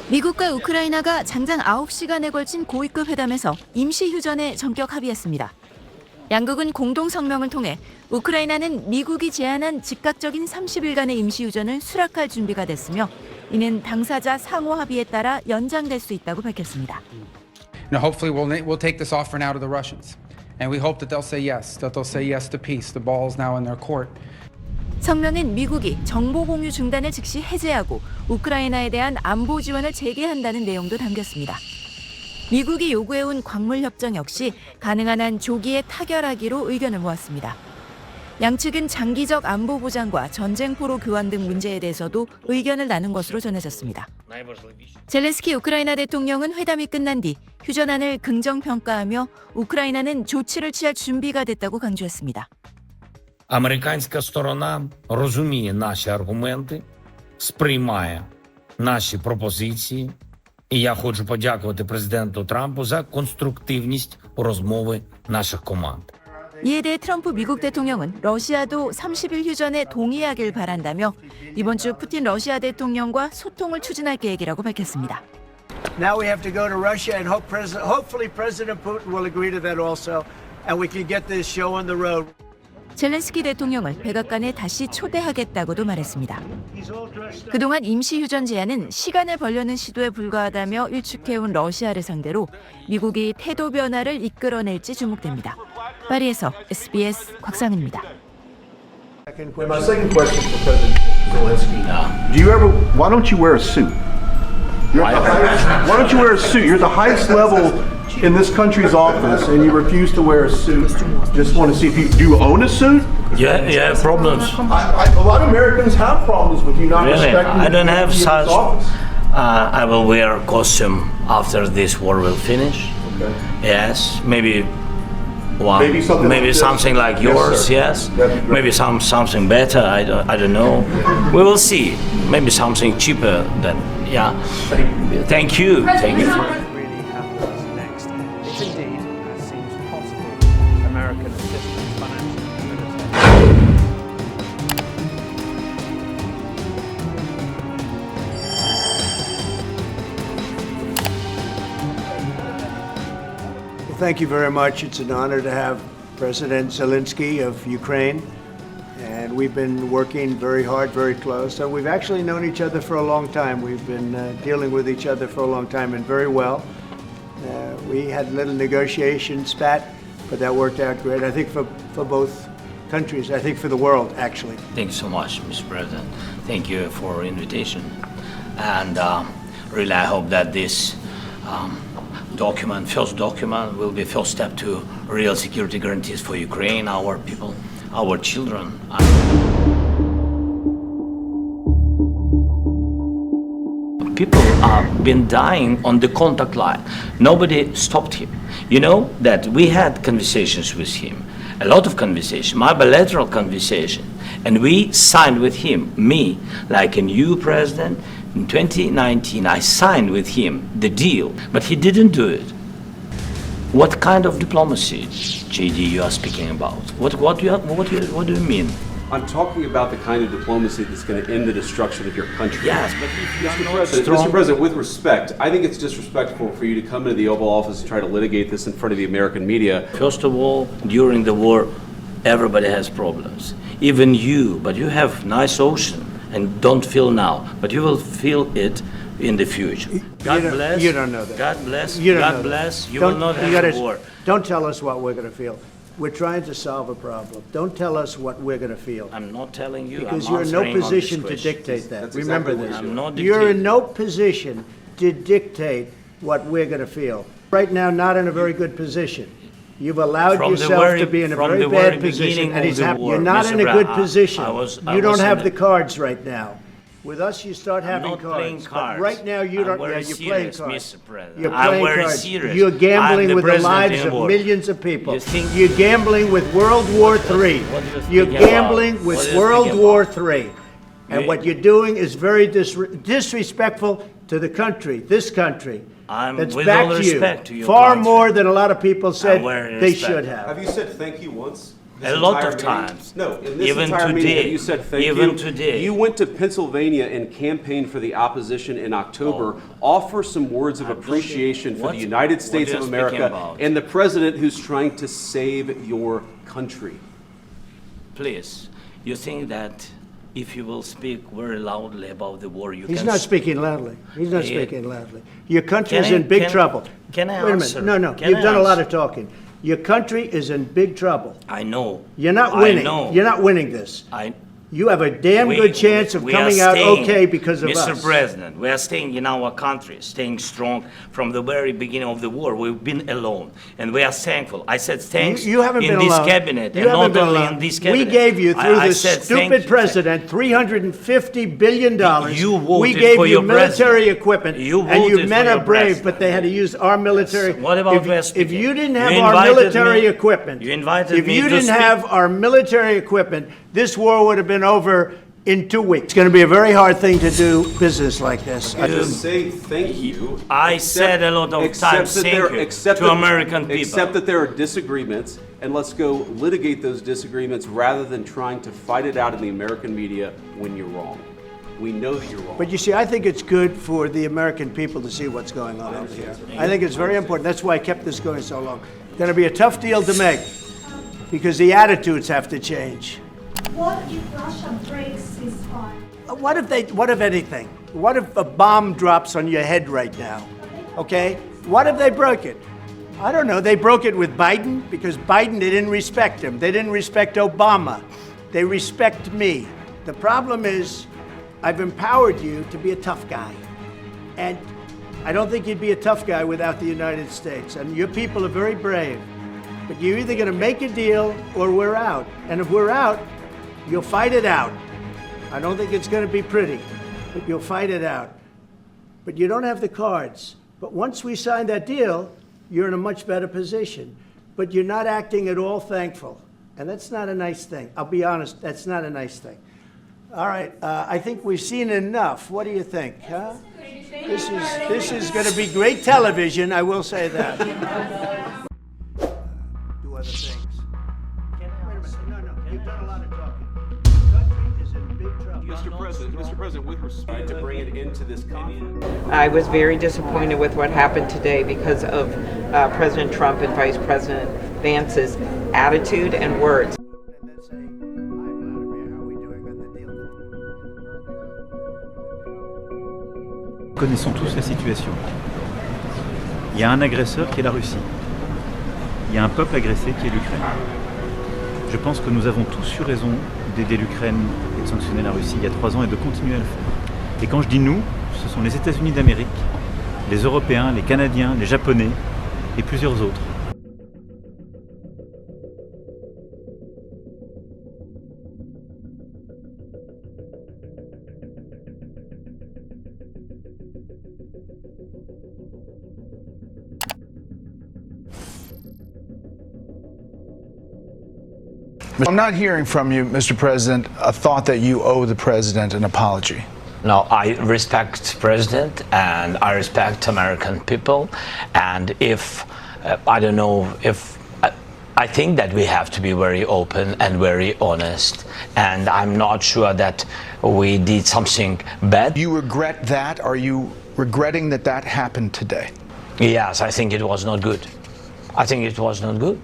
미국과 우크라이나가 장장 9시간에 걸친 고위급 회담에서 임시 휴전에 전격 합의했습니다. 양국은 공동 성명을 통해 우크라이나는 미국이 제안한 즉각적인 30일간의 임시 휴전을 수락할 준비가 됐으며 이는 당사자 상호 합의에 따라 연장될 수 있다고 밝혔습니다. Hopefully we'll take this offer now to the Russians. And we hope that they'll say yes, that they'll say yes to peace. The ball is now in their court. 성명은 미국이 정보 공유 중단을 즉시 해제하고 우크라이나에 대한 안보 지원을 재개한다는 내용도 담겼습니다. 미국이 요구해온 광물 협정 역시 가능한 한 조기에 타결하기로 의견을 모았습니다. 양측은 장기적 안보 보장과 전쟁포로 교환 등 문제에 대해서도 의견을 나눈 것으로 전해졌습니다. 젤렌스키 우크라이나 대통령은 회담이 끝난 뒤 휴전안을 긍정평가하며 우크라이나는 조치를 취할 준비가 됐다고 강조했습니다. Американська сторона розуміє наші аргументи, сприймає наші пропозиції, і я хочу подякувати президенту Трампу за конструктивність у розмови наших команд. 이에 대해 트럼프 미국 대통령은 러시아도 30일 휴전에 동의하길 바란다며 이번 주 푸틴 러시아 대통령과 소통을 추진할 계획이라고 밝혔습니다. Now we have to go to Russia and hopefully President Putin will agree to that also, and we can get this show on the road. 젤렌스키 대통령을 백악관에 다시 초대하겠다고도 말했습니다. 그동안 임시휴전 제안은 시간을 벌려는 시도에 불과하다며 일축해온 러시아를 상대로 미국이 태도 변화를 이끌어낼지 주목됩니다. 파리에서 SBS 곽상은입니다. My second question for President Zelensky. Why don't you wear a suit? Why don't you wear a suit? You're the highest level in this country's office and you refuse to wear a suit. Just want to see if do you own a suit? Yeah, problems. A lot of Americans have problems with you not Really? respecting I don't have the such. office. I will wear a costume after this war will finish. Okay. Yes, maybe one. Maybe something like this. yours. Yes, sir. Yes. That'd be great. Maybe something better. I don't know. We will see. Maybe something cheaper than yeah. Thank you. Thank you. Really happens next. If indeed, as seems possible, American assistance, financial and military. Well, thank you very much. It's an honor to have President Zelensky of Ukraine. And we've been working very hard, very close. And we've actually known each other for a long time. We've been dealing with each other for a long time and very well. We had a little negotiation spat, but that worked out great. I think for both countries, I think for the world, actually. Thank you so much, Mr. President. Thank you for invitation. And really, I hope that this first document, will be first step to real security guarantees for Ukraine, our people, our children. People have been dying on the contact line. Nobody stopped him. You know that we had conversations with him, a lot of conversation, my bilateral conversation, and we signed with him, me, like a new president. In 2019, I signed with him the deal, but he didn't do it. What kind of diplomacy, JD, you are speaking about? What do you mean? I'm talking about the kind of diplomacy that's going to end the destruction of your country. Yes, but if you are not Mr. President, with respect, I think it's disrespectful for you to come into the Oval Office and try to litigate this in front of the American media. First of all, during the war, everybody has problems. Even you, but you have nice ocean and don't feel now, but you will feel it in the future. God bless. You don't know that. God bless. You don't God know bless. that. You will not have a war. Don't tell us what we're going to feel. We're trying to solve a problem. Don't tell us what we're going to feel. I'm not telling you. Because I'm you're in no answering on this position to question. dictate that. That's Remember exactly what this. I'm not You're in dictating. no position to dictate what we're going to feel. Right now, not in a very good position. You've allowed From the yourself very- to be in a from very the bad very position, beginning and of he's the happy. war, You're not Mr. in a Brown, good I position. was You don't in have the- the cards right now. With us, you start having not cards. playing But cards. right now, you I'm don't. very You're playing serious, cards. Mr. President. You're I'm playing very cards. serious. You're gambling I'm the with the president lives in of war. millions of people. You think- You're gambling with World War III. what are you You're speaking about? gambling What with are you World speaking War about? III. And You- what you're doing is very disrespectful to the country, this country. I'm That's with back all to you. respect to your Far country. more than a lot of people said I'm very they respect. should Have have. you said thank you once? A lot of times. No, in this even entire meeting, today, you said thank even you. today. You went to Pennsylvania and campaigned for the opposition in October. Offer some words of appreciation for the United States of America and the president who's trying to save your country. Please, you think that if you will speak very loudly about the war, He's not speaking loudly. He's not speaking loudly. Your country is in big trouble. Can I Wait a answer? minute. No, Can you've I done a lot answer? of talking. Your country is in big trouble. I know. You're not I winning. know. You're not winning this. I. You have a damn good chance of we are coming out staying, okay because of Mr. us. President, we are staying in our country, staying strong from the very beginning of the war. We've been alone, and we are thankful. I said thanks You haven't in been this alone. cabinet, You and haven't not been only alone. in this cabinet. We gave you, through I this said thank stupid you. president, $350 billion. You voted We gave for you your military president. equipment, You and you voted men for are your brave, president. but they had to use our military. What about we are If speaking? you didn't You have our invited military me- equipment, you invited if me you to didn't speak. have our military equipment, this war would have been over in 2 weeks. It's going to be a very hard thing to do business like this. Just say thank you. I said a lot of times thank you to American people. Accept that there are disagreements, and let's go litigate those disagreements rather than trying to fight it out in the American media when you're wrong. We know that you're wrong. But you see, I think it's good for the American people to see what's going on over here. I think it's very important. That's why I kept this going so long. It's going to be a tough deal to make because the attitudes have to change. What if Russia breaks ceasefire? What if anything? What if a bomb drops on your head right now? Okay? What if they broke it? I don't know. They broke it with Biden because Biden, they didn't respect him. They didn't respect Obama. They respect me. The problem is I've empowered you to be a tough guy. And I don't think you'd be a tough guy without the United States. And your people are very brave. But you're either going to make a deal or we're out. And if we're out, you'll fight it out. I don't think it's going to be pretty, but you'll fight it out. But you don't have the cards. But once we sign that deal, you're in a much better position. But you're not acting at all thankful. And that's not a nice thing. I'll be honest, that's not a nice thing. All right, I think we've seen enough. What do you think, huh? This is going to be great television, I will say that. Do other things. Wait a minute. No, you've done a lot of talking. The country is in big trouble. Mr. President, with respect to bring it into this conflict. I was very disappointed with what happened today because of President Trump and Vice President Vance's attitude and words. And then say, hi, Vladimir, how are we doing on the deal? Nous connaissons tous la situation. Il y a un agresseur qui est la Russie. Il y a un peuple agressé qui est l'Ukraine. Je pense que nous avons tous eu raison d'aider l'Ukraine et de sanctionner la Russie il y a 3 ans et de continuer à le faire. Et quand je dis nous, ce sont les États-Unis d'Amérique, les Européens, les Canadiens, les Japonais et plusieurs autres. I'm not hearing from you, Mr. President, a thought that you owe the president an apology. No, I respect President and I respect American people. And if, I don't know, if I think that we have to be very open and very honest. And I'm not sure that we did something bad. Do you regret that? Are you regretting that that happened today? Yes, I think it was not good. I think it was not good.